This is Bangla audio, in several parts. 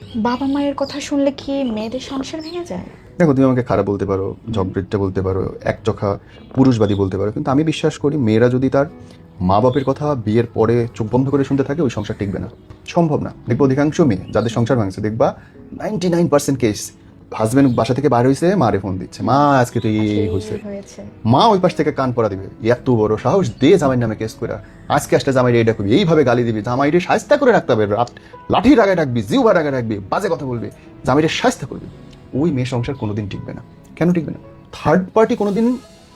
বাবা মায়ের কথা শুনলে কি মেয়েদের সংসার ভেঙে যায়? দেখো, তুমি আমাকে খারাপ বলতে পারো, ঝগড়া বলতে পারো, একচোখা পুরুষবাদী বলতে পারো, কিন্তু আমি বিশ্বাস করি মেয়েরা যদি তার মা বাপের কথা বিয়ের পরে চোখ বন্ধ করে শুনতে থাকে, ওই সংসার টিকবে না, সম্ভব না। দেখবো অধিকাংশ মেয়ে যাদের সংসার ভাঙছে, দেখবা 99% কেস হাজব্যান্ড বাসা থেকে বাইরে হয়েছে, মারে ফোন দিচ্ছে, মা আজকে তো এই হয়েছে। হয়েছে। মা ওই পাশ থেকে কান পড়া দিবে, এত বড় সাহস দিয়ে জামাইয়ের নামে কেস করে আজকে আসলে জামাইরে এটা করবি, এইভাবে গালি দিবি, জামাইরে শাস্তা করে রাখতে হবে, লাঠির আগে রাখবি, জিউবার আগে রাখবি, বাজে কথা বলবি, জামাইরে শাস্তা করবি। ওই মেয়ে সংসার কোনোদিন টিকবে না। কেন টিকবে না? থার্ড পার্টি কোনোদিন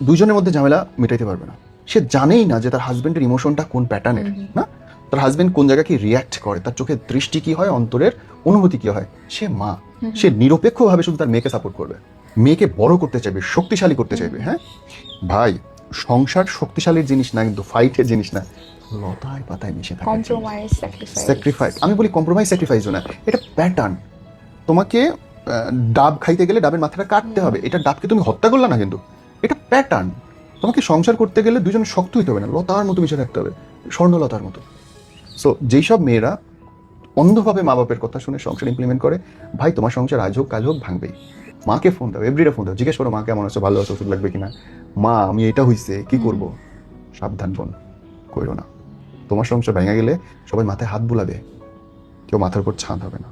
দুজনের মধ্যে ঝামেলা মেটাইতে পারবে না। সে জানেই না যে তার হাজবেন্ডের ইমোশনটা কোন প্যাটার্নের, না তার হাজবেন্ড কোন জায়গায় কি রিয়াক্ট করে, তার চোখের দৃষ্টি কি হয়, অন্তরের অনুভূতি কি হয়। সে মা, সে নিরপেক্ষভাবে শুধু তার মেয়েকে সাপোর্ট করবে, মেয়েকে বড় করতে চাইবে, শক্তিশালী করতে চাইবে। হ্যাঁ ভাই, সংসার শক্তিশালীর জিনিস না, কিন্তু ফাইটের জিনিস না, লতায় পাতায় মিশে থাকে। কম্প্রোমাইজ, স্যাক্রিফাইস, আমি বলি কম্প্রোমাইজ স্যাক্রিফাইসও না, এটা প্যাটার্ন। তোমাকে ডাব খাইতে গেলে ডাবের মাথাটা কাটতে হবে, এটা ডাবকে তুমি হত্যা করলে না, কিন্তু এটা প্যাটার্ন। তোমাকে সংসার করতে গেলে দুজন শক্ত হইতে হবে না, লতার মতো মিশে থাকতে হবে, স্বর্ণলতার মতো। সো যেই সব মেয়েরা অন্ধভাবে মা বাপের কথা শুনে সংসার ইমপ্লিমেন্ট করে, ভাই তোমার সংসার আজ হোক কাল হোক ভাঙবেই। মাকে ফোন দাও, এভরিডে ফোন দাও, জিজ্ঞেস করো মা কেমন আছো, ভালো আছো, ওষুধ লাগবে কিনা, মা আমি এটা হইছে কি করব। সাবধান বোন, কইরো না। তোমার সংসার ভেঙে গেলে সবাই মাথায় হাত বুলাবে, কেউ মাথার উপর ছাদ হবে না।